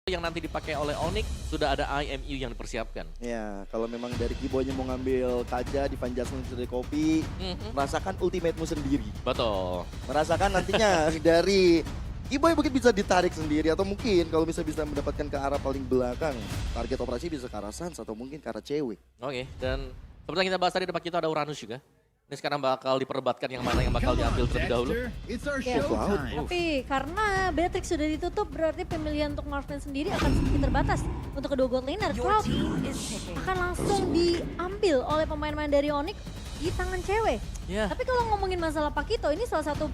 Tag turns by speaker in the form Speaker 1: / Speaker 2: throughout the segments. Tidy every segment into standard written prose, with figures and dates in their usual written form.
Speaker 1: yang nanti dipakai oleh Onyx sudah ada IMU yang dipersiapkan.
Speaker 2: Ya, kalau memang dari Kiboynya mau ngambil Kaja di Van Jasmine dari Kopi, merasakan ultimate-mu sendiri.
Speaker 1: Betul.
Speaker 2: Merasakan nantinya dari Kiboy mungkin bisa ditarik sendiri atau mungkin kalau bisa mendapatkan ke arah paling belakang, target operasi bisa ke arah Sans atau mungkin ke arah cewek.
Speaker 1: Oke, dan seperti yang kita bahas tadi depan kita ada Uranus juga. Ini sekarang bakal diperdebatkan yang mana yang bakal diambil terlebih dahulu.
Speaker 3: Tapi karena Beatrix sudah ditutup, berarti pemilihan untuk Marksman sendiri akan sedikit terbatas. Untuk kedua gold laner, Cloud akan langsung diambil oleh pemain-pemain dari Onyx di tangan cewek.
Speaker 1: Ya.
Speaker 3: Tapi kalau ngomongin masalah Pakito, ini salah satu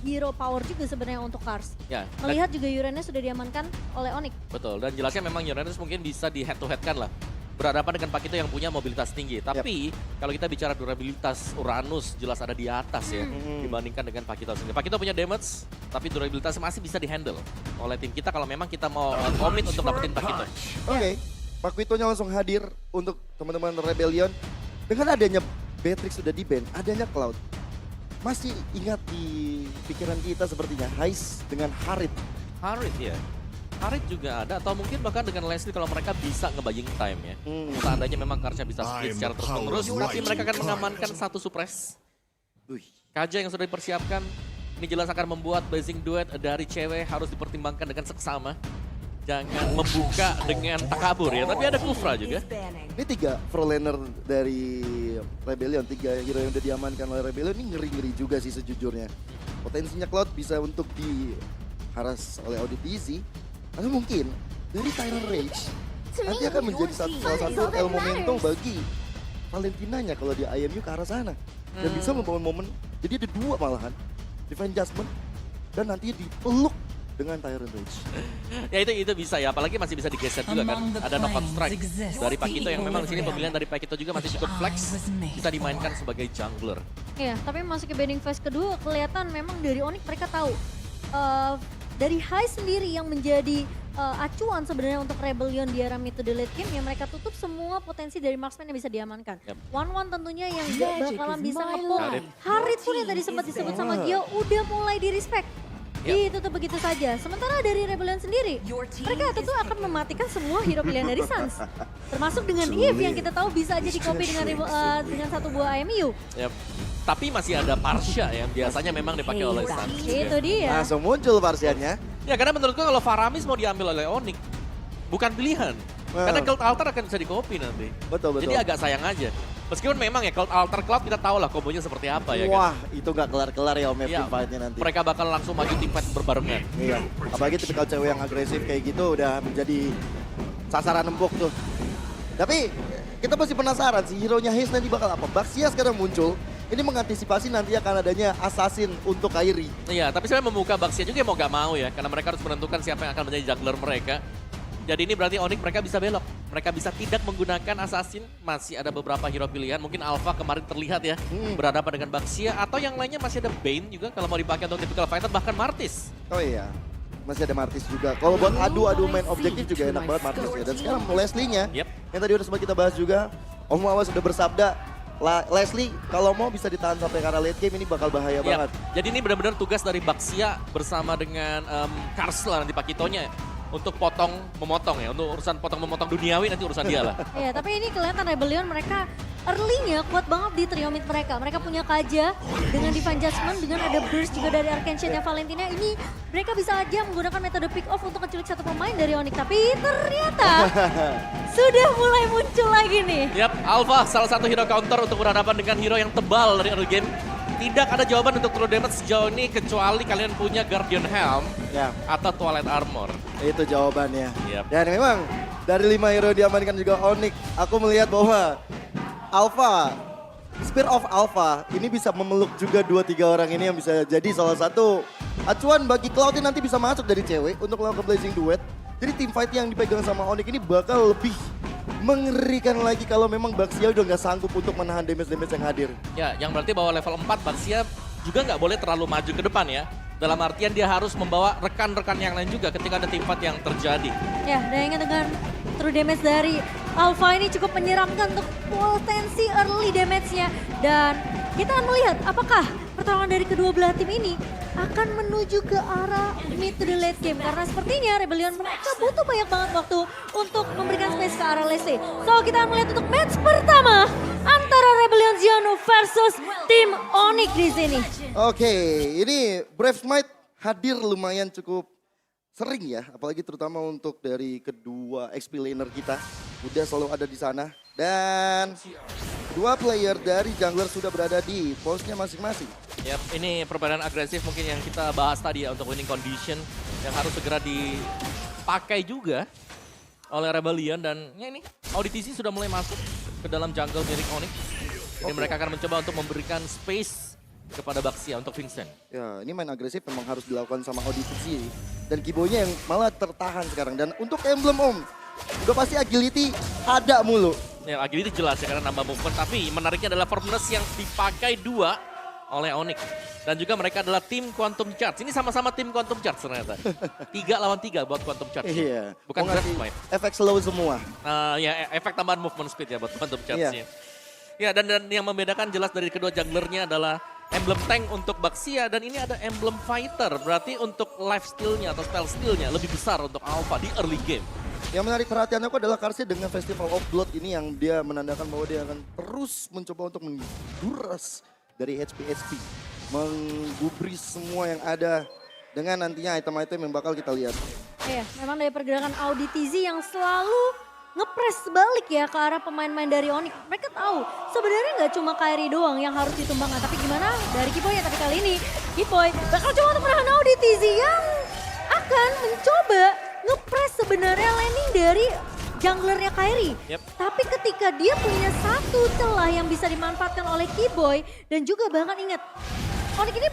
Speaker 3: hero power juga sebenarnya untuk Cars.
Speaker 1: Ya,
Speaker 3: Melihat juga Uranus sudah diamankan oleh Onyx.
Speaker 1: betul, dan jelasnya memang Uranus mungkin bisa di head to head kan lah. Berhadapan dengan Pakito yang punya mobilitas tinggi. Tapi kalau kita bicara durabilitas Uranus jelas ada di atas ya dibandingkan dengan Pakito sendiri. Pakito punya damage, tapi durabilitas masih bisa dihandle oleh tim kita kalau memang kita mau komit untuk dapetin Pakito.
Speaker 2: Oke, Pakitonya langsung hadir untuk teman-teman Rebellion. Dengan adanya Beatrix sudah di-ban, adanya Cloud. Masih ingat di pikiran kita sepertinya Hais dengan Harit.
Speaker 1: Harit ya. Harit juga ada atau mungkin bahkan dengan Leslie kalau mereka bisa nge-buying time ya. Seandainya memang Karsnya bisa split secara terus-menerus, tapi mereka akan mengamankan satu suppress. Kaja yang sudah dipersiapkan, ini jelas akan membuat blazing duet dari cewek harus dipertimbangkan dengan seksama. Jangan membuka dengan takabur ya, tapi ada Kufra juga.
Speaker 2: Ini 3 pro laner dari Rebellion, 3 hero yang udah diamankan oleh Rebellion ini ngeri-ngeri juga sih sejujurnya. Potensinya Cloud bisa untuk diharas oleh ODTC, atau mungkin dari Tyrant Rage nanti akan menjadi salah satu el momentum bagi Valentinanya kalau di IMU ke arah sana. Dan bisa membangun momen, jadi ada 2 malahan, Divine Judgment dan nanti dipeluk dengan Tyrant Rage.
Speaker 1: Ya itu bisa ya, apalagi masih bisa digeser juga kan. Ada knockout strike dari Pakito yang memang di sini pemilihan dari Pakito juga masih cukup flex, bisa dimainkan sebagai jungler.
Speaker 3: Iya, tapi masuk ke banding phase kedua kelihatan memang dari Onyx mereka tahu dari High sendiri yang menjadi acuan sebenarnya untuk Rebellion di era mid to the late game yang mereka tutup semua potensi dari marksman yang bisa diamankan. One tentunya yang gak bakalan bisa nge-pull. Harit pun yang tadi sempat disebut sama Gio udah mulai di respect. Ditutup begitu saja. Sementara dari Rebellion sendiri, mereka tentu akan mematikan semua hero pilihan dari Sans. Termasuk dengan Eve yang kita tahu bisa aja di-copy dengan satu buah IMU.
Speaker 1: Tapi masih ada Parsha yang biasanya memang dipakai oleh Sans.
Speaker 3: Itu dia.
Speaker 2: Langsung muncul Parsiannya.
Speaker 1: Ya karena menurutku kalau Faramis mau diambil oleh Onyx, bukan pilihan. Karena Cloud Altar akan bisa di-copy nanti.
Speaker 2: Betul.
Speaker 1: Jadi agak sayang aja. Meskipun memang ya Cloud Altar Cloud kita tahu lah kombonya seperti apa ya kan.
Speaker 2: Wah, itu gak kelar-kelar ya Om team fight-nya nanti.
Speaker 1: Mereka bakal langsung maju team fight berbarengan.
Speaker 2: Iya, apalagi tipikal cewek yang agresif kayak gitu udah menjadi sasaran empuk tuh. Tapi kita masih penasaran sih hero-nya Haze nanti bakal apa. Baxia sekarang muncul, ini mengantisipasi nanti akan adanya assassin untuk Kairi.
Speaker 1: Iya, tapi saya membuka Baxia juga mau gak mau ya. Karena mereka harus menentukan siapa yang akan menjadi jungler mereka. Jadi ini berarti Onyx mereka bisa belok. Mereka bisa tidak menggunakan assassin. Masih ada beberapa hero pilihan. Mungkin Alpha kemarin terlihat ya. Berhadapan dengan Baxia. Atau yang lainnya masih ada Bane juga kalau mau dipakai untuk typical fighter. Bahkan Martis.
Speaker 2: Oh iya, masih ada Martis juga. Kalau buat adu main objektif juga enak banget Martis ya. Dan sekarang Leslie-nya, yang tadi udah sempat kita bahas juga. Om Wawa sudah bersabda, Leslie kalau mau bisa ditahan sampai karena late game ini bakal bahaya banget.
Speaker 1: Jadi ini benar-benar tugas dari Baxia bersama dengan Karsla nanti Pakitonya. Untuk memotong ya, untuk urusan potong-memotong duniawi nanti urusan dia lah.
Speaker 3: Iya, tapi ini kelihatan Rebellion mereka early-nya kuat banget di trio mid mereka. Mereka punya Kaja dengan Divine Judgment, dengan ada Burst juga dari Arcane Shade-nya Valentina. Ini mereka bisa aja menggunakan metode pick off untuk menculik satu pemain dari Onyx. Tapi ternyata sudah mulai muncul lagi nih.
Speaker 1: Yap, Alpha salah satu hero counter untuk berhadapan dengan hero yang tebal dari early game. Tidak ada jawaban untuk true damage sejauh ini kecuali kalian punya Guardian Helm atau Twilight Armor.
Speaker 2: Itu jawabannya. Dan memang dari 5 hero diamankan juga Onyx, aku melihat bahwa Alpha, Spear of Alpha ini bisa memeluk juga 2-3 orang ini yang bisa jadi salah satu acuan bagi Cloud nanti bisa masuk dari cewek untuk melakukan blazing duet. Jadi team fight yang dipegang sama Onyx ini bakal lebih mengerikan lagi kalau memang Baxia udah nggak sanggup untuk menahan damage-damage yang hadir.
Speaker 1: Ya, yang berarti bahwa level 4 Baxia juga nggak boleh terlalu maju ke depan ya. Dalam artian dia harus membawa rekan-rekan yang lain juga ketika ada team fight yang terjadi.
Speaker 3: Ya, dan ingat dengan true damage dari Alpha ini cukup menyeramkan untuk potensi early damage-nya. Dan kita akan melihat apakah pertarungan dari kedua belah tim ini akan menuju ke arah mid to the late game. Karena sepertinya Rebellion mereka butuh banyak banget waktu untuk memberikan space ke arah Leslie. So kita akan melihat untuk match pertama antara Rebellion Zion versus tim Onyx di sini.
Speaker 2: Oke, ini Brave Might hadir lumayan cukup sering ya, apalagi terutama untuk dari kedua XP laner kita. Udah selalu ada di sana. Dan dua player dari jungler sudah berada di posnya masing-masing.
Speaker 1: Yap, ini perbedaan agresif mungkin yang kita bahas tadi ya untuk winning condition yang harus segera dipakai juga oleh Rebellion. Dan ya ini, ODTC sudah mulai masuk ke dalam jungle milik Onyx. Jadi mereka akan mencoba untuk memberikan space kepada Baxia untuk Vincent.
Speaker 2: Ya, ini main agresif memang harus dilakukan sama ODTC. Dan Kiboynya yang malah tertahan sekarang. Dan untuk emblem Om, udah pasti agility ada mulu.
Speaker 1: Ya, agility jelas ya karena nambah movement. Tapi menariknya adalah firmness yang dipakai dua oleh Onyx. Dan juga mereka adalah tim Quantum Charge. Ini sama-sama tim Quantum Charge ternyata. 3 lawan 3 buat Quantum Charge.
Speaker 2: Iya.
Speaker 1: Bukan
Speaker 2: Mau ngasih
Speaker 1: Brave Might.
Speaker 2: efek slow semua.
Speaker 1: Ya efek tambahan movement speed ya buat Quantum Charge-nya. Ya dan yang membedakan jelas dari kedua junglernya adalah emblem tank untuk Baxia dan ini ada emblem fighter. Berarti untuk life steal-nya atau spell steal-nya lebih besar untuk Alpha di early game.
Speaker 2: Yang menarik perhatian aku adalah Karsi dengan Festival of Blood ini yang dia menandakan bahwa dia akan terus mencoba untuk menguras dari HP-HP. Menggubris semua yang ada dengan nantinya item-item yang bakal kita lihat.
Speaker 3: Iya, memang dari pergerakan ODTZ yang selalu ngepres balik ya ke arah pemain-pemain dari Onyx. Mereka tahu sebenarnya nggak cuma Kairi doang yang harus ditumbangkan, tapi gimana dari Kiboy ya. Tapi kali ini Kiboy bakal coba untuk menahan ODTZ yang akan mencoba ngepres sebenarnya landing dari junglernya Kairi. Tapi ketika dia punya satu celah yang bisa dimanfaatkan oleh Kiboy dan juga bahkan ingat Onyx ini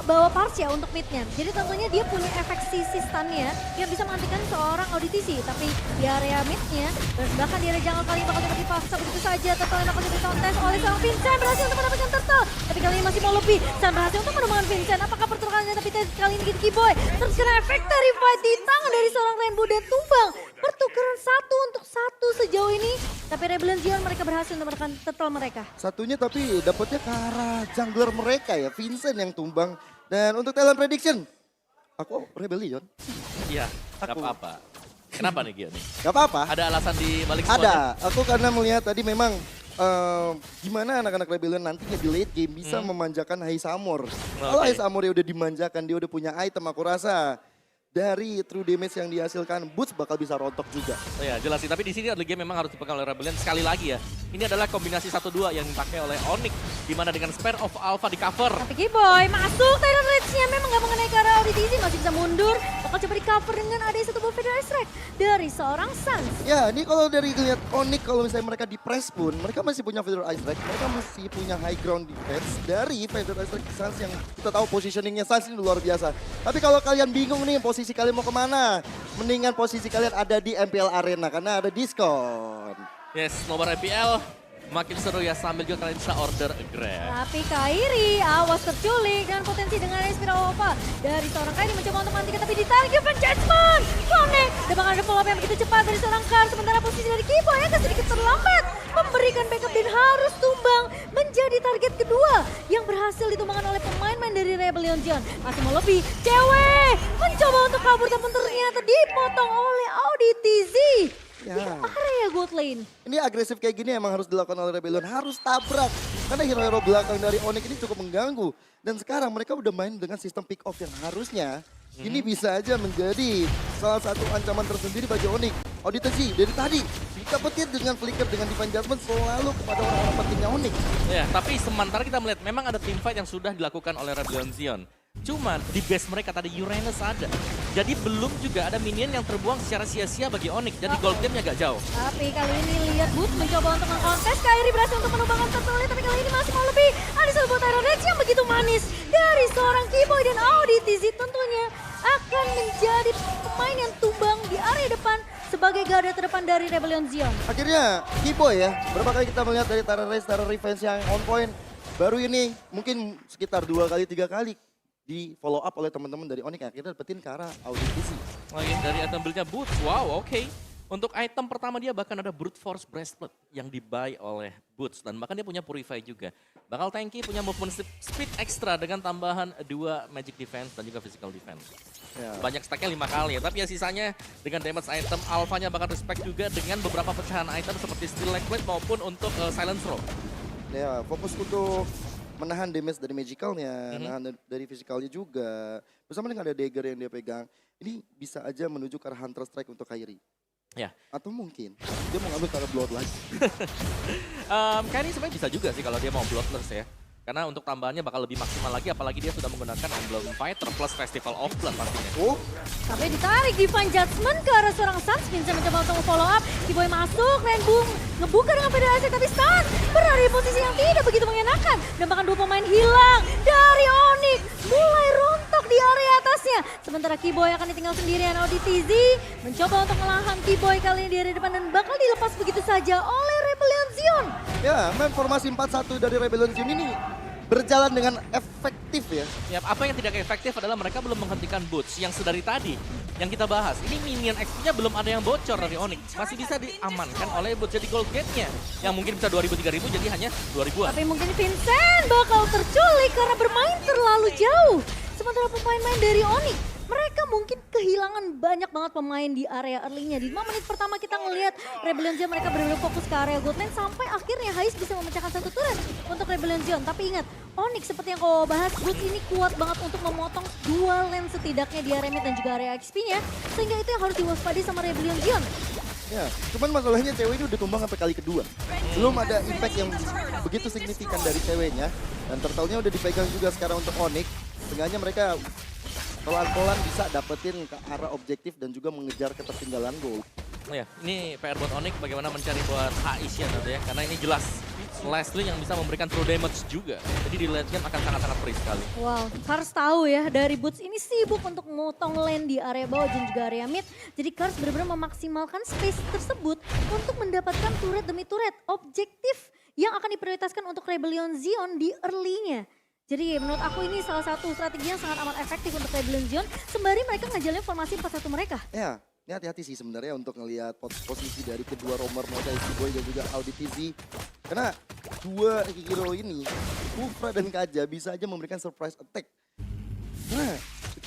Speaker 3: bawa Parsia untuk midnya. Jadi tentunya dia punya efek sisi stun-nya yang bisa menghentikan seorang ODTC. Tapi di area midnya, dan bahkan di area jungle kali ini bakal dapat dipaksa begitu saja. Turtle yang dapat ditontes oleh seorang Vincent berhasil untuk mendapatkan Turtle. Tapi kali ini masih mau lebih. Sam berhasil untuk menemukan Vincent. Apakah pertukarannya tapi kali ini Kiboy terus kena efek terrified di tangan dari seorang Rainbow dan tumbang. Pertukaran 1 untuk 1 sejauh ini. Tapi Rebellion Zion mereka berhasil untuk mendapatkan Turtle mereka.
Speaker 2: Satunya tapi dapatnya ke arah jungler mereka ya, Vincent yang tumbang. Dan untuk talent prediction, aku Rebellion.
Speaker 1: Iya, gak apa-apa. Kenapa nih Gio nih?
Speaker 2: Gak apa-apa.
Speaker 1: Ada alasan di balik semuanya?
Speaker 2: Ada, aku karena melihat tadi memang gimana anak-anak Rebellion nantinya di late game bisa memanjakan High Samur. Kalau High Samur udah dimanjakan, dia udah punya item, aku rasa dari true damage yang dihasilkan Boots bakal bisa rontok juga.
Speaker 1: Oh ya jelas sih, tapi di sini early game memang harus dipegang oleh Rebellion sekali lagi ya. Ini adalah kombinasi 1-2 yang dipakai oleh Onyx, dimana dengan Spare of Alpha di cover.
Speaker 3: Tapi Kiboy masuk, Tyrant Rage-nya memang gak mengenai ke arah ODTC, masih bisa mundur. Bakal coba di cover dengan ada satu buff Feather Strike dari seorang Sans.
Speaker 2: Ya ini kalau dari lihat Onyx, kalau misalnya mereka di press pun, mereka masih punya Feather Ice Strike, mereka masih punya high ground defense dari Feather Ice Strike Sans yang kita tahu positioningnya Sans ini luar biasa. Tapi kalau kalian bingung nih posisi kalian mau kemana, mendingan posisi kalian ada di MPL Arena karena ada diskon.
Speaker 1: Yes, nobar MPL makin seru ya sambil juga kalian bisa order Grab.
Speaker 3: Tapi Kairi awas terculik dan potensi dengan Spiral Alpha dari seorang Kairi mencoba untuk matikan tapi ditarik Van Judgment. Connect dan bakal ada follow up yang begitu cepat dari seorang Kar, sementara posisi dari Kiboy agak sedikit terlambat memberikan backup dan harus tumbang menjadi target kedua yang berhasil ditumbangkan oleh pemain-pemain dari Rebellion Zion. Masih mau lebih, cewek mencoba untuk kabur tapi ternyata dipotong oleh ODTZ.
Speaker 2: Ya.
Speaker 3: Di area gold lane.
Speaker 2: Ini agresif kayak gini emang harus dilakukan oleh Rebellion, harus tabrak. Karena hero-hero belakang dari Onyx ini cukup mengganggu. Dan sekarang mereka udah main dengan sistem pick off yang harusnya ini bisa aja menjadi salah satu ancaman tersendiri bagi Onyx. ODTC dari tadi didapetin dengan flicker dengan Divine Judgment selalu kepada orang-orang pentingnya Onyx.
Speaker 1: Ya, tapi sementara kita melihat memang ada teamfight yang sudah dilakukan oleh Rebellion Zion. Cuman di base mereka tadi Uranus ada. Jadi belum juga ada minion yang terbuang secara sia-sia bagi Onyx. Jadi gold game-nya agak jauh.
Speaker 3: Tapi kali ini lihat Boots mencoba untuk mengkontes. Kairi berhasil untuk menumbangkan Turtle, tapi kali ini masih mau lebih. Ada sebuah Tyrant Rage yang begitu manis dari seorang Kiboy dan ODTZ tentunya akan menjadi pemain yang tumbang di area depan sebagai garda terdepan dari Rebellion Zion.
Speaker 2: Akhirnya Kiboy ya, berapa kali kita melihat dari Tara Race, Tara Revenge yang on point. Baru ini mungkin sekitar 2 kali 3 kali di follow up oleh teman-teman dari Onyx, akhirnya dapetin ke arah ODTC.
Speaker 1: Lagi dari item build-nya Boots, wow oke. Untuk item pertama dia bahkan ada Brute Force Bracelet yang di-buy oleh Boots. Dan bahkan dia punya Purify juga. Bakal tanky, punya movement speed extra dengan tambahan 2 Magic Defense dan juga Physical Defense.
Speaker 2: Ya.
Speaker 1: Banyak stacknya 5 kali ya, tapi ya sisanya dengan damage item, alphanya bakal respect juga dengan beberapa pecahan item seperti Steel Leg Plate maupun untuk Silence Row.
Speaker 2: Ya, fokus untuk menahan damage dari magicalnya, nahan dari physicalnya juga. Bersama dengan ada dagger yang dia pegang, ini bisa aja menuju ke arah Hunter Strike untuk Kairi.
Speaker 1: Ya.
Speaker 2: Atau mungkin dia mau ngambil ke arah Bloodlust.
Speaker 1: Kairi sebenarnya bisa juga sih kalau dia mau Bloodlust ya. Karena untuk tambahannya bakal lebih maksimal lagi, apalagi dia sudah menggunakan Emblem Fighter plus Festival of Blood pastinya.
Speaker 2: Oh,
Speaker 3: Sampai ditarik Divine Judgment ke arah seorang Suns. Vincent mencoba untuk follow up. Kiboy masuk, Rainbow ngebuka dengan PDAC tapi Suns berada di posisi yang tidak begitu mengenakan. Dan bahkan 2 pemain hilang dari Onyx. Mulai rontok di area atasnya. Sementara Kiboy akan ditinggal sendirian. ODTZ mencoba untuk melahan Kiboy kali ini di area depan dan bakal dilepas begitu saja oleh Rebellion Zion.
Speaker 2: ya, main formasi 4-1 dari Rebellion Zion ini berjalan dengan efektif ya.
Speaker 1: Ya, apa yang tidak efektif adalah mereka belum menghentikan Boots yang sedari tadi yang kita bahas. Ini minion XP-nya belum ada yang bocor dari Onyx. Masih bisa diamankan oleh Boots. Jadi gold gate-nya yang mungkin bisa 2.000-3.000 jadi hanya 2.000-an.
Speaker 3: Tapi mungkin Vincent bakal terculik karena bermain terlalu jauh. Sementara pemain-pemain dari Onyx, mereka mungkin kehilangan banyak banget pemain di area early-nya. Di 5 menit pertama kita ngelihat Rebellion Zion mereka benar-benar fokus ke area gold lane sampai akhirnya Hais bisa memecahkan satu turret untuk Rebellion Zion. Tapi ingat, Onyx seperti yang kau bahas, Boots ini kuat banget untuk memotong 2 lane setidaknya di area mid dan juga area XP-nya. Sehingga itu yang harus diwaspadai sama Rebellion Zion.
Speaker 2: Ya, cuman masalahnya cewek ini udah tumbang sampai kali kedua. Belum ada impact yang begitu signifikan dari ceweknya. Dan turtle-nya udah dipegang juga sekarang untuk Onyx. Seenggaknya mereka pelan-pelan bisa dapetin ke arah objektif dan juga mengejar ketertinggalan gol.
Speaker 1: Ya, ini PR buat Onyx bagaimana mencari buat Haisya nanti ya. Karena ini jelas Leslie yang bisa memberikan true damage juga. Jadi di late game akan sangat-sangat free sekali.
Speaker 3: Wow, Kars tahu ya dari Boots ini sibuk untuk motong lane di area bawah dan juga area mid. Jadi Kars benar-benar memaksimalkan space tersebut untuk mendapatkan turret demi turret objektif yang akan diprioritaskan untuk Rebellion Zion di early-nya. Jadi menurut aku ini salah satu strategi yang sangat amat efektif untuk Rebellion Zion sembari mereka ngejalin formasi 4-1 mereka.
Speaker 2: Ya, ini hati-hati sih sebenarnya untuk ngelihat posisi dari kedua roamer mereka, Kiboy dan juga Auditizi. Karena dua hero ini, Kufra dan Kaja bisa aja memberikan surprise attack. Nah,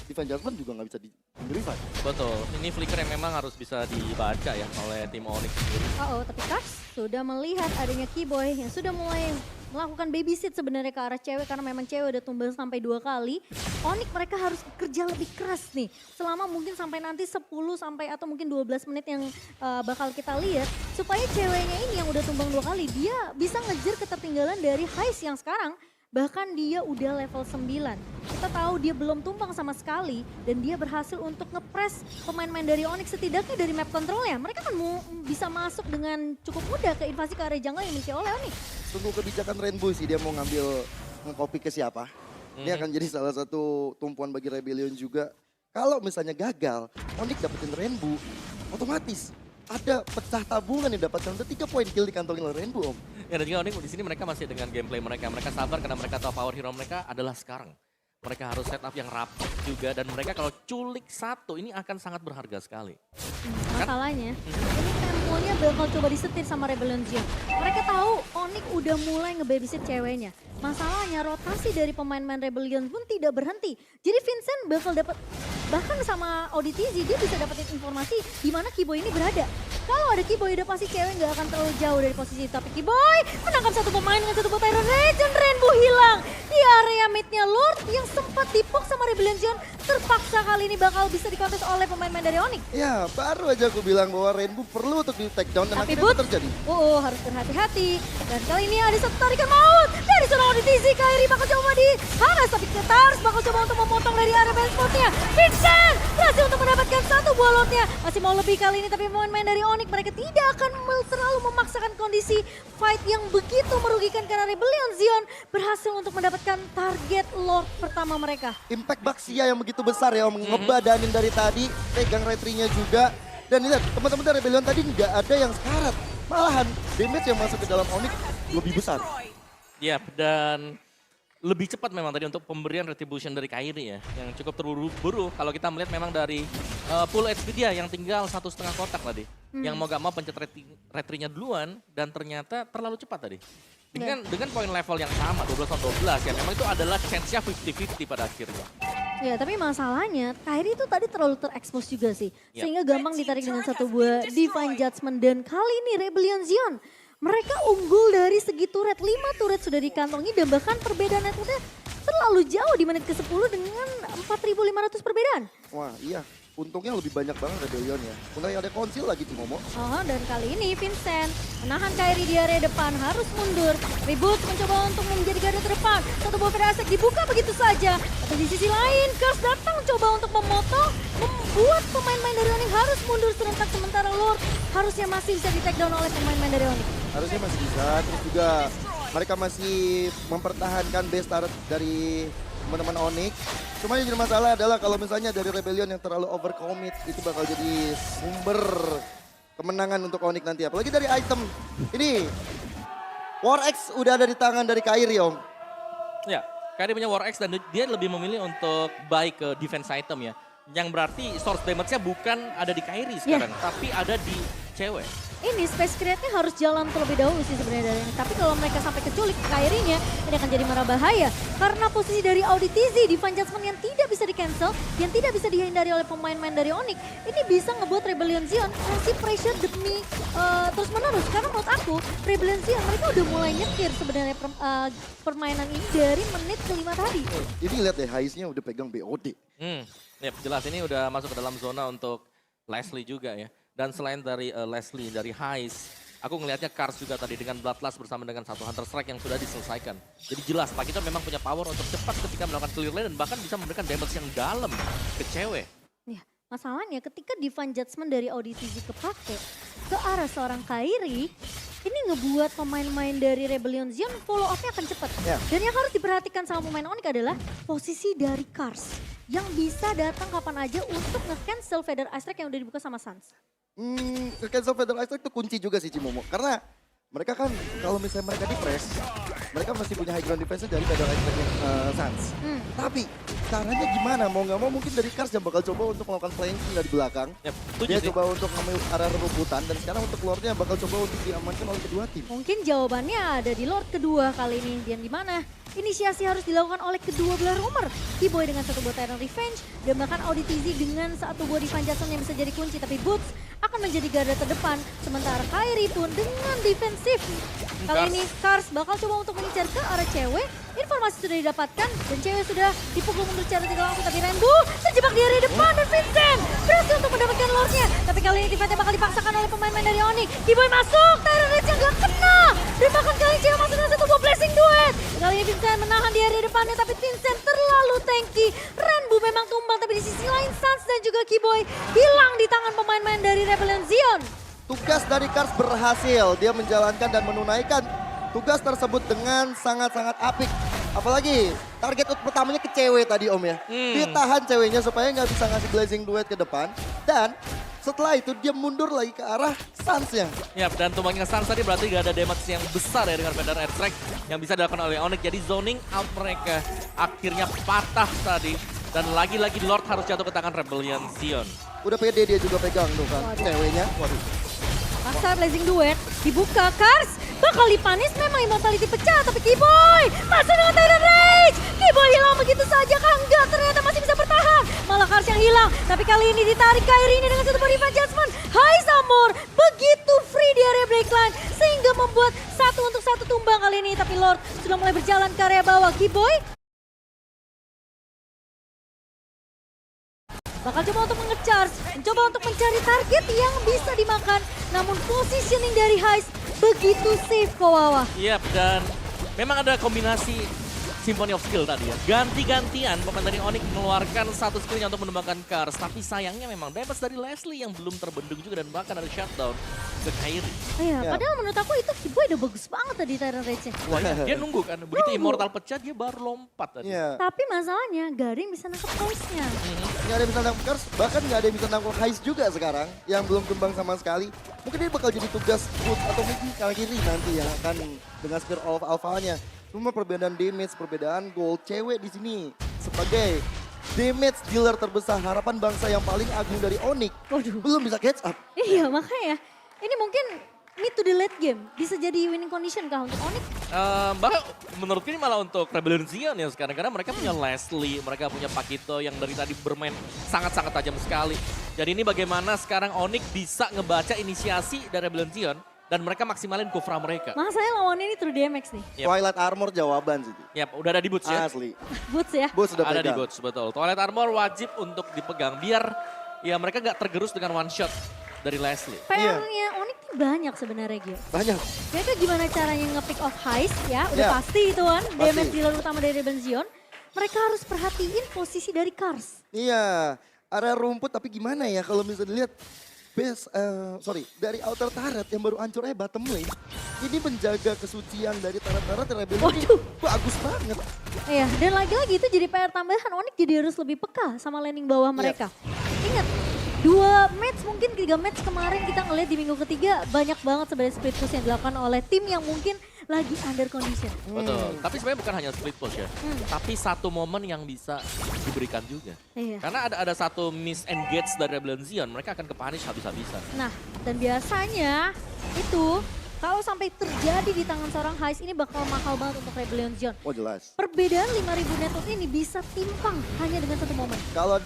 Speaker 2: Divine Judgment juga nggak bisa di-revive.
Speaker 1: Betul, ini flicker yang memang harus bisa dibaca ya oleh tim Onyx sendiri.
Speaker 3: Tapi Kars sudah melihat adanya Kiboy yang sudah mulai melakukan babysit sebenarnya ke arah cewek karena memang cewek udah tumbang sampai 2 kali. Onyx mereka harus kerja lebih keras nih selama mungkin sampai nanti 10 sampai atau mungkin 12 menit yang bakal kita lihat supaya ceweknya ini yang udah tumbang 2 kali dia bisa ngejar ketertinggalan dari Hais yang sekarang. Bahkan dia udah level 9. Kita tahu dia belum tumpang sama sekali dan dia berhasil untuk ngepres pemain-pemain dari Onyx setidaknya dari map controlnya. Mereka kan bisa masuk dengan cukup mudah ke invasi ke area jungle yang dimiliki oleh Onyx.
Speaker 2: Tunggu kebijakan Rainbow sih, dia mau ngambil nge-copy ke siapa. Ini akan jadi salah satu tumpuan bagi Rebellion juga. Kalau misalnya gagal, Onyx dapetin Rainbow, otomatis ada pecah tabungan yang dapatkan. Udah 3 poin kill dikantongin oleh Rainbow, Om.
Speaker 1: Ya dan juga Onyx di sini mereka masih dengan gameplay mereka. Mereka sabar karena mereka tahu power hero mereka adalah sekarang. Mereka harus setup yang rapi juga dan mereka kalau culik satu ini akan sangat berharga sekali.
Speaker 3: Masalahnya, ini temponya bakal coba disetir sama Rebellion Zion. Mereka tahu Onyx udah mulai nge-babysit ceweknya. Masalahnya rotasi dari pemain-pemain Rebellion pun tidak berhenti. Jadi Vincent bakal dapat, bahkan sama ODTZ dia bisa dapetin informasi di mana Kiboy ini berada. Kalau ada Kiboy udah pasti cewek nggak akan terlalu jauh dari posisi itu. Tapi Kiboy menangkap satu pemain dengan satu bolt Iron Legend. Rainbow hilang di area midnya Lord yang sempat dipok sama Rebellion Zion. Terpaksa kali ini bakal bisa dikontes oleh pemain-pemain dari Onyx.
Speaker 2: Ya, baru aja aku bilang bahwa Rainbow perlu untuk di take down dan
Speaker 3: Tapi
Speaker 2: akhirnya
Speaker 3: Boot,
Speaker 2: itu terjadi.
Speaker 3: harus berhati-hati. Dan kali ini ada satu tarikan maut dari seorang ODTZ. Kairi bakal coba diharas, tapi Ketars bakal coba untuk memotong dari area band spotnya. Vincent berhasil untuk mendapatkan satu buah lotnya. Masih mau lebih kali ini, tapi pemain-pemain dari Onyx mereka tidak akan terlalu memaksakan kondisi fight yang begitu merugikan karena Rebellion Zion berhasil untuk mendapatkan target Lord pertama mereka.
Speaker 2: Impact Baxia yang begitu besar ya, Om. Ngebadanin dari tadi, pegang retrinya juga. Dan lihat, teman-teman dari Rebellion tadi nggak ada yang sekarat. Malahan damage yang masuk ke dalam Onyx lebih besar.
Speaker 1: Ya dan lebih cepat memang tadi untuk pemberian retribution dari Kairi ya. Yang cukup terburu-buru kalau kita melihat memang dari full HP dia yang tinggal 1,5 kotak tadi. Yang mau gak mau pencet retrinya duluan dan ternyata terlalu cepat tadi. Dengan poin level yang sama 12-12 ya memang itu adalah chance-nya 50-50 pada akhirnya.
Speaker 3: Ya tapi masalahnya Kairi itu tadi terlalu terekspos juga sih.
Speaker 1: Ya.
Speaker 3: Sehingga gampang ditarik dengan satu buah Divine Judgment. Dan kali ini Rebellion Zion mereka unggul dari segi turret. 5 turret sudah dikantongi dan bahkan perbedaan networknya terlalu jauh di menit ke-10 dengan 4.500 perbedaan.
Speaker 2: Wah iya, untungnya lebih banyak banget Rebellion ya. Untungnya ada konsil lagi Cimomo.
Speaker 3: Dan kali ini Vincent menahan Kairi di area depan, harus mundur. Ribut mencoba untuk menjadi garda terdepan. Satu buah Firasek dibuka begitu saja. Tapi di sisi lain, Curse datang coba untuk memotong, membuat pemain-pemain dari Onyx harus mundur serentak. Sementara Lord harusnya masih bisa di-take down oleh pemain-pemain dari Onyx.
Speaker 2: Harusnya masih bisa, terus juga mereka masih mempertahankan base turret dari teman-teman Onyx. Cuma yang jadi masalah adalah kalau misalnya dari Rebellion yang terlalu overcommit, itu bakal jadi sumber kemenangan untuk Onyx nanti. Apalagi dari item. Ini War X udah ada di tangan dari Kairi Om.
Speaker 1: Ya, Kairi punya War X dan dia lebih memilih untuk buy ke defense item ya. Yang berarti source damage-nya bukan ada di Kairi sekarang, tapi ada di cewek.
Speaker 3: Ini space create-nya harus jalan terlebih dahulu sih sebenarnya dari ini. Tapi kalau mereka sampai keculik Kairi-nya, ini akan jadi marah bahaya. Karena posisi dari Auditizi, Divine Judgment yang tidak bisa di-cancel, yang tidak bisa dihindari oleh pemain-pemain dari Onyx, ini bisa ngebuat Rebellion Zion ngasih pressure demi terus-menerus. Karena menurut aku, Rebellion Zion mereka udah mulai nyetir sebenarnya permainan ini dari menit ke-5 tadi.
Speaker 2: Ini lihat deh, Heist-nya udah pegang BOD.
Speaker 1: Ya, jelas ini udah masuk ke dalam zona untuk Leslie juga ya. Dan selain dari Leslie, dari Heist, aku ngelihatnya Kars juga tadi dengan Bloodlust bersama dengan satu Hunter Strike yang sudah diselesaikan. Jadi jelas, Pakito memang punya power untuk cepat ketika melakukan clear lane dan bahkan bisa memberikan damage yang dalam ke cewek.
Speaker 3: Ya, masalahnya ketika Divine Judgment dari Auditizi kepake ke arah seorang Kairi, ini ngebuat pemain-pemain dari Rebellion Zion follow up-nya akan cepat.
Speaker 2: Ya.
Speaker 3: Dan yang harus diperhatikan sama pemain Onyx adalah posisi dari Kars yang bisa datang kapan aja untuk nge-cancel Feather Ice Strike yang udah dibuka sama Sans.
Speaker 2: Cancel Feather Ice Strike itu kunci juga sih Cimomo. Karena mereka kan kalau misalnya mereka di press, mereka masih punya high ground defense dari Feather Ice Strike Sans. Tapi caranya gimana? Mau nggak mau mungkin dari Kars yang bakal coba untuk melakukan flanking dari belakang.
Speaker 1: Yep,
Speaker 2: Dia coba untuk ngambil arah rebutan dan sekarang untuk Lordnya bakal coba untuk diamankan oleh kedua tim.
Speaker 3: Mungkin jawabannya ada di Lord kedua kali ini. Dan di mana inisiasi harus dilakukan oleh kedua belah romer. Keyboy dengan satu buah Tyrant Revenge dan bahkan Auditizi dengan satu buah Divine Judgment yang bisa jadi kunci. Tapi Boots akan menjadi garda terdepan. Sementara Kairi pun dengan defensif. Kali ini Kars bakal coba untuk mengincar ke arah cewek. Informasi sudah didapatkan dan cewek sudah dipukul mundur secara tidak langsung. Tapi Rainbow terjebak di area depan dan Vincent berhasil untuk mendapatkan Lordnya. Tapi kali ini defense bakal dipaksakan oleh pemain-pemain dari Onyx. Keyboy masuk, Tyrant Rage yang gak kena. Dan bahkan kali ini cewek masuk dengan satu buah blessing duet. Kali ini Vincent menahan di area depannya tapi Vincent terlalu tanky. Rainbow memang tumbang tapi di sisi lain Sans dan juga Keyboy hilang di tangan pemain-pemain dari Rebellion Zion.
Speaker 2: Tugas dari Kars berhasil, dia menjalankan dan menunaikan tugas tersebut dengan sangat-sangat apik. Apalagi target pertamanya ke cewek tadi Om ya. Dia tahan ceweknya supaya nggak bisa ngasih blazing duet ke depan. Dan setelah itu dia mundur lagi ke arah Sans-nya.
Speaker 1: Ya, dan tumbangnya Sans tadi berarti gak ada damage yang besar ya dengan Feather Air Strike yang bisa dilakukan oleh Onyx. Jadi zoning out mereka akhirnya patah tadi. Dan lagi-lagi Lord harus jatuh ke tangan Rebellion Zion.
Speaker 2: Udah pede dia juga pegang tuh kan ceweknya. Waduh.
Speaker 3: Paksa blazing duet, dibuka Kars, bakal dipanis memang Immortality pecah, tapi Keyboy masuk dengan Tyrant Rage. Keyboy hilang begitu saja, kah enggak, ternyata masih bisa bertahan. Malah Kars yang hilang, tapi kali ini ditarik Kairi ini dengan satu body adjustment. Hai Samur, begitu free di area breakline, sehingga membuat satu untuk satu tumbang kali ini. Tapi Lord sudah mulai berjalan ke area bawah, Keyboy bakal coba untuk menge-charge, mencoba untuk mencari target yang bisa dimakan. Namun positioning dari Heist begitu safe Kowawa.
Speaker 1: Yap, dan memang ada kombinasi Symphony of Skill tadi ya. Ganti-gantian pemain dari Onyx mengeluarkan satu skillnya untuk menembakkan Kars. Tapi sayangnya memang damage dari Leslie yang belum terbendung juga dan bahkan ada shutdown ke Kairi.
Speaker 3: Iya, padahal menurut aku itu Keyboy udah bagus banget tadi Tyrant Rage-nya.
Speaker 1: Wah iya, dia nunggu kan. Begitu Immortal pecah dia baru lompat tadi.
Speaker 2: Iya.
Speaker 3: Tapi masalahnya gak ada yang bisa nangkep Heist-nya.
Speaker 2: Nggak ada yang bisa nangkep Kars, bahkan nggak ada yang bisa nangkep Heist juga sekarang. Yang belum kembang sama sekali. Mungkin dia bakal jadi tugas Foot atau mungkin Kairi nanti yang akan dengan Spear of Alpha-nya Cuma perbedaan damage, perbedaan gold. Cewek di sini sebagai damage dealer terbesar, harapan bangsa yang paling agung dari Onyx.
Speaker 3: Waduh.
Speaker 2: Belum bisa catch up.
Speaker 3: Iya makanya. Ini mungkin mid to the late game. Bisa jadi winning condition kah untuk Onyx?
Speaker 1: Bahkan menurutku ini malah untuk Rebellion Zion ya sekarang. Karena mereka punya Leslie, mereka punya Pakito yang dari tadi bermain sangat-sangat tajam sekali. Jadi ini bagaimana sekarang Onyx bisa ngebaca inisiasi dari Rebellion Zion. Dan mereka maksimalin Kufra mereka.
Speaker 3: Makanya lawannya ini True DMX nih.
Speaker 1: Yep.
Speaker 2: Twilight Armor jawaban sih.
Speaker 1: Yap, udah ada di boots ya.
Speaker 2: Asli.
Speaker 3: Boots ya.
Speaker 2: Bos sudah
Speaker 1: Ada di
Speaker 2: pegang.
Speaker 1: boots, betul. Twilight Armor wajib untuk dipegang biar ya mereka nggak tergerus dengan one shot dari Leslie.
Speaker 3: PR-nya Onyx tuh banyak sebenarnya Gio.
Speaker 2: Banyak.
Speaker 3: Mereka gimana caranya nge-pick off heist ya, udah
Speaker 2: Ya.
Speaker 3: pasti itu kan.
Speaker 2: Pasti.
Speaker 3: Damage dealer utama dari Rebellion Zion. Mereka harus perhatiin posisi dari Kars.
Speaker 2: Iya, area rumput tapi gimana ya kalau bisa dilihat dari outer turret yang baru hancur bottom lane. Ini menjaga kesucian dari turret-turret Rebellion ini
Speaker 3: Waduh.
Speaker 2: bagus banget.
Speaker 3: Iya, dan lagi-lagi itu jadi PR tambahan. Onyx jadi harus lebih peka sama laning bawah mereka. Ingat, 2 match mungkin 3 match kemarin kita ngeliat di minggu ketiga banyak banget sebenarnya split push yang dilakukan oleh tim yang mungkin lagi under condition.
Speaker 1: Betul. Tapi sebenarnya bukan hanya split push ya. Tapi satu momen yang bisa diberikan juga.
Speaker 3: Iya.
Speaker 1: Karena ada satu miss engage dari Rebellion Zion, mereka akan ke-punish habis-habisan.
Speaker 3: Nah, dan biasanya itu kalau sampai terjadi di tangan seorang Heist ini bakal mahal banget untuk Rebellion Zion.
Speaker 2: Oh jelas.
Speaker 3: Perbedaan 5.000 network ini bisa timpang hanya dengan satu momen.
Speaker 2: Kalau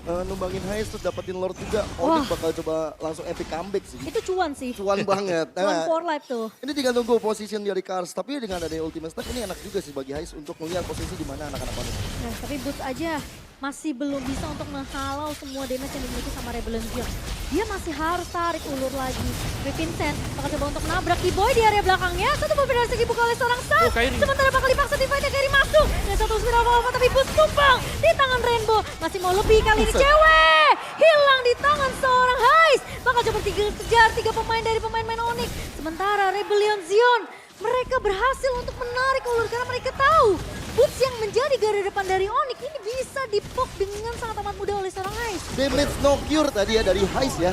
Speaker 2: numbangin heist terus dapetin Lord juga, Onyx bakal coba langsung epic comeback sih.
Speaker 3: Itu cuan sih.
Speaker 2: Cuan banget.
Speaker 3: Cuan
Speaker 2: Nah,
Speaker 3: for life tuh.
Speaker 2: ini tinggal tunggu position dari Kars, tapi dengan adanya ultimate stack ini enak juga sih bagi heist untuk melihat posisi di mana anak-anak Onyx.
Speaker 3: Nah, tapi Boots aja masih belum bisa untuk menghalau semua damage yang dimiliki sama Rebellion Zion. Dia masih harus tarik ulur lagi. Tapi Vincent bakal coba untuk nabrak Keyboy di area belakangnya. Satu mobil dari segi buka oleh seorang Sun.
Speaker 1: Oh, Kairi.
Speaker 3: Sementara bakal dipaksa tim-fightnya Kairi masuk. Dan satu spiral Alpha tapi Boots tumpang di tangan Rainbow. Masih mau lebih kali ini cewek. Hilang di tangan seorang Heist. Bakal coba kejar 3 pemain dari pemain-pemain Onyx. Sementara Rebellion Zion mereka berhasil untuk menarik ulur karena mereka tahu Boots yang menjadi garda depan dari Onyx ini bisa dipok dengan sangat amat mudah oleh seorang Heist.
Speaker 2: Damage no cure tadi ya dari heist ya.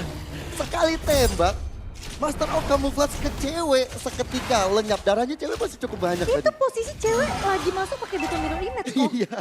Speaker 2: Sekali tembak, Master of Camouflage ke cewek seketika lenyap darahnya cewek masih cukup banyak
Speaker 3: Itu
Speaker 2: tadi.
Speaker 3: posisi cewek lagi masuk pakai betul mirror image kok.
Speaker 2: Iya.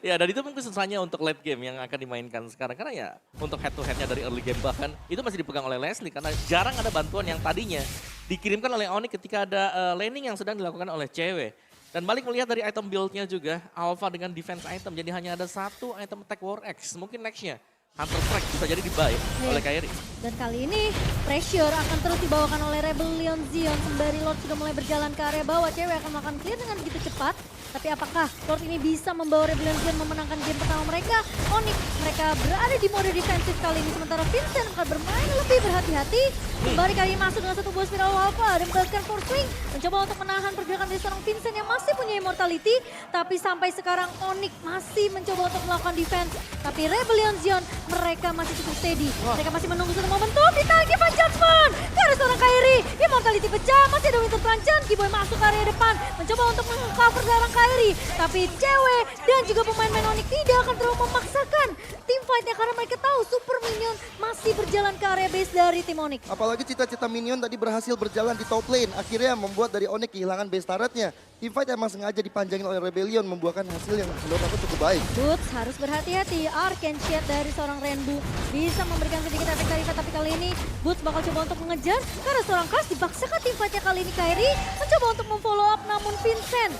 Speaker 1: Ya dan itu mungkin susahnya untuk late game yang akan dimainkan sekarang. Karena ya untuk head to headnya dari early game bahkan itu masih dipegang oleh Leslie. Karena jarang ada bantuan yang tadinya dikirimkan oleh Onyx ketika ada laning yang sedang dilakukan oleh cewek. Dan balik melihat dari item build-nya juga, Alpha dengan defense item. Jadi hanya ada satu item attack War X. Mungkin next-nya Hunter Strike bisa jadi dibuy oleh Kairi.
Speaker 3: Dan kali ini pressure akan terus dibawakan oleh Rebellion Zion. Sembari Lord sudah mulai berjalan ke area bawah. Cewek akan melakukan clear dengan begitu cepat. Tapi apakah Lord ini bisa membawa Rebellion Zion memenangkan game pertama mereka? Onyx mereka berada di mode defensif kali ini. Sementara Vincent akan bermain lebih berhati-hati. Kembali kali ini masuk dengan satu buah spiral alpha. Dan mendapatkan force swing. Mencoba untuk menahan pergerakan dari seorang Vincent yang masih punya immortality. Tapi sampai sekarang Onyx masih mencoba untuk melakukan defense. Tapi Rebellion Zion mereka masih cukup steady. Mereka masih menunggu satu momentum. Ditarik Divine Judgment. Karena seorang Kairi. Immortality pecah. Masih ada Winter Planchen. Keyboy masuk ke area depan. Mencoba untuk meng-cover seorang Kairi. Tapi cewek dan juga pemain-pemain Onyx tidak akan terlalu memaksakan tim fightnya. Karena mereka tahu Super Minion masih berjalan ke area base dari tim Onyx.
Speaker 2: Apalagi cita-cita Minion tadi berhasil berjalan di top lane. Akhirnya membuat dari Onyx kehilangan base turretnya. Teamfight emang sengaja dipanjangin oleh Rebellion membuahkan hasil yang menurut aku cukup baik.
Speaker 3: Boots harus berhati-hati. Arcane Shade dari seorang Rainbow bisa memberikan sedikit efek dari tapi kali ini Boots bakal coba untuk mengejar karena seorang Kars dipaksakan teamfightnya kali ini Kairi mencoba untuk memfollow up namun Vincent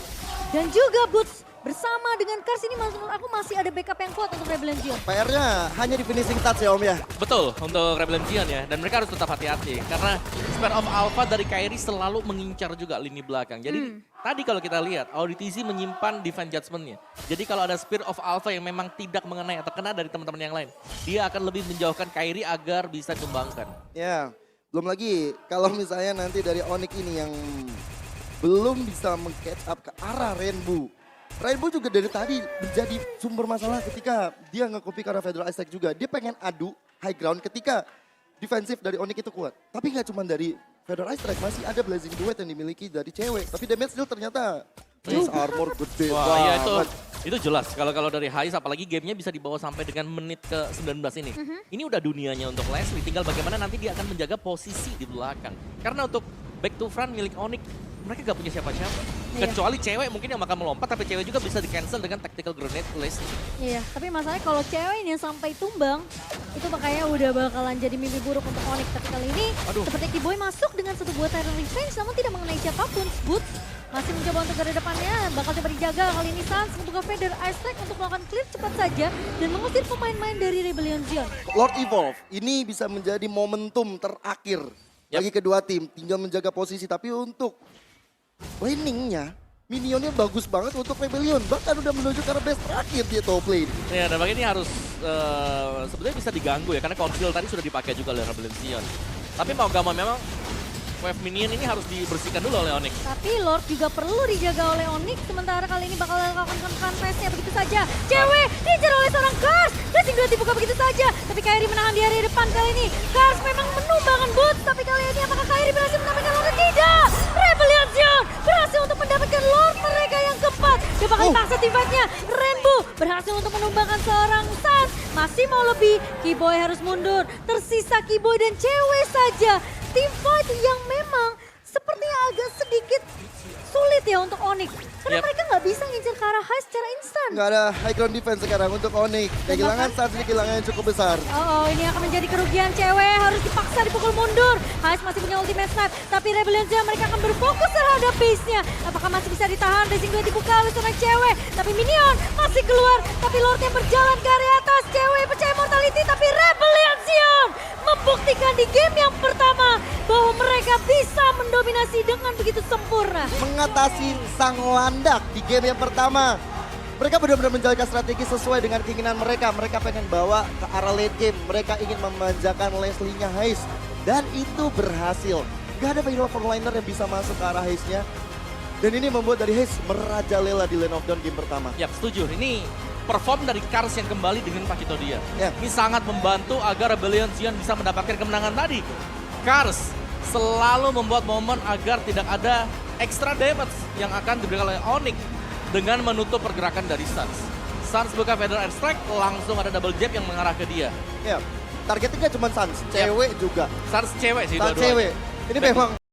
Speaker 3: dan juga Boots bersama dengan Kars ini menurut aku masih ada backup yang kuat untuk Rebellion Zion.
Speaker 2: PR-nya hanya di finishing touch ya Om ya.
Speaker 1: Betul untuk Rebellion Zion ya. Dan mereka harus tetap hati-hati. Karena Spear of Alpha dari Kairi selalu mengincar juga lini belakang. Jadi tadi kalau kita lihat AudiTZ menyimpan Divine Judgment-nya. Jadi kalau ada Spear of Alpha yang memang tidak mengenai atau kena dari teman-teman yang lain. Dia akan lebih menjauhkan Kairi agar bisa kembangkan.
Speaker 2: Ya, belum lagi kalau misalnya nanti dari Onyx ini yang belum bisa meng-catch up ke arah Rainbow. Rainbow juga dari tadi menjadi sumber masalah ketika dia nge-copy ke arah Federal Attack juga. Dia pengen adu high ground ketika defensif dari Onyx itu kuat. Tapi nggak cuma dari Federal Attack, masih ada Blazing Duet yang dimiliki dari cewek. Tapi damage deal ternyata Base armor gede
Speaker 1: Wah
Speaker 2: banget.
Speaker 1: iya itu jelas. Kalau dari Heist apalagi gamenya bisa dibawa sampai dengan menit ke 19 ini. Ini udah dunianya untuk Leslie. Tinggal bagaimana nanti dia akan menjaga posisi di belakang. Karena untuk back to front milik Onyx mereka gak punya siapa-siapa.
Speaker 3: Iya.
Speaker 1: Kecuali cewek mungkin yang bakal melompat, tapi cewek juga bisa di-cancel dengan tactical grenade Leslie.
Speaker 3: Iya, tapi masalahnya kalau cewek ini sampai tumbang, itu makanya udah bakalan jadi mimpi buruk untuk Onyx. Tapi kali ini,
Speaker 1: Aduh.
Speaker 3: seperti Kiboy masuk dengan satu buah Tyrant Revenge, namun tidak mengenai siapapun. Boots masih mencoba untuk ke depannya, bakal coba dijaga. Kali ini Sans membuka Feather Ice Strike untuk melakukan clear cepat saja dan mengusir pemain-pemain dari Rebellion Zion.
Speaker 2: Lord Evolve ini bisa menjadi momentum terakhir bagi kedua tim. Tinggal menjaga posisi, tapi untuk laningnya minionnya bagus banget untuk Rebellion. Bahkan udah menuju ke arah base terakhir dia top lane.
Speaker 1: Ya, dan ini harus sebenarnya bisa diganggu ya, karena konsil tadi sudah dipakai juga oleh Rebellion Zion. Tapi mau gak mau memang wave minion ini harus dibersihkan dulu oleh Onyx.
Speaker 3: Tapi Lord juga perlu dijaga oleh Onyx, sementara kali ini bakal dilakukan confess-nya begitu saja. Cewek diincar oleh seorang Kars, Blessing 2 dibuka begitu saja. Tapi Kairi menahan di area depan kali ini. Kars memang menumbangkan Boots, tapi kali ini apakah Kairi berhasil mendapatkan Lord? Tidak! Rebellion Zion berhasil untuk mendapatkan Lord mereka yang keempat. Dia bakal dipaksa teamfight-nya. Rainbow berhasil untuk menumbangkan seorang Sans. Masih mau lebih, Kiboy harus mundur. Tersisa Kiboy dan cewek saja. Team fight yang memang sepertinya agak sedikit sulit ya untuk Onyx. Karena
Speaker 1: Yep.
Speaker 3: mereka nggak bisa ngincer ke arah high secara instan.
Speaker 2: Nggak ada high ground defense sekarang untuk Onyx. Kehilangan Sans ini kehilangan yang cukup besar.
Speaker 3: Oh, ini akan menjadi kerugian cewek. Harus dipaksa dipukul mundur. Hais masih punya ultimate snipe. Tapi Rebellion Zion mereka akan berfokus terhadap base-nya. Apakah masih bisa ditahan? Racing 2 dibuka oleh seorang cewek. Tapi Minion masih keluar. Tapi Lord yang berjalan ke area atas. Cewek pecah immortality. Tapi Rebellion Zion membuktikan di game yang pertama bahwa mereka bisa mendominasi dengan begitu sempurna.
Speaker 2: Mengatasi sang landak di game yang pertama. Mereka benar-benar menjalankan strategi sesuai dengan keinginan mereka. Mereka pengen bawa ke arah late game. Mereka ingin memanjakan Leslie-nya Hais. Dan itu berhasil. Gak ada final frontliner yang bisa masuk ke arah Hais-nya. Dan ini membuat dari Hais merajalela di Lane of Dawn game pertama.
Speaker 1: Yap, setuju. Ini perform dari Kars yang kembali dengan Pakito dia.
Speaker 2: Ya.
Speaker 1: Ini sangat membantu agar Rebellion Zion bisa mendapatkan kemenangan tadi. Kars selalu membuat momen agar tidak ada extra damage yang akan diberikan oleh Onyx dengan menutup pergerakan dari Sans. Sans buka Feather Air Strike, langsung ada double jab yang mengarah ke dia.
Speaker 2: Ya, targetnya gak cuma Sans, cewek juga.
Speaker 1: Sans cewek sih
Speaker 2: Sans
Speaker 1: dua-duanya.
Speaker 2: cewek. Ini memang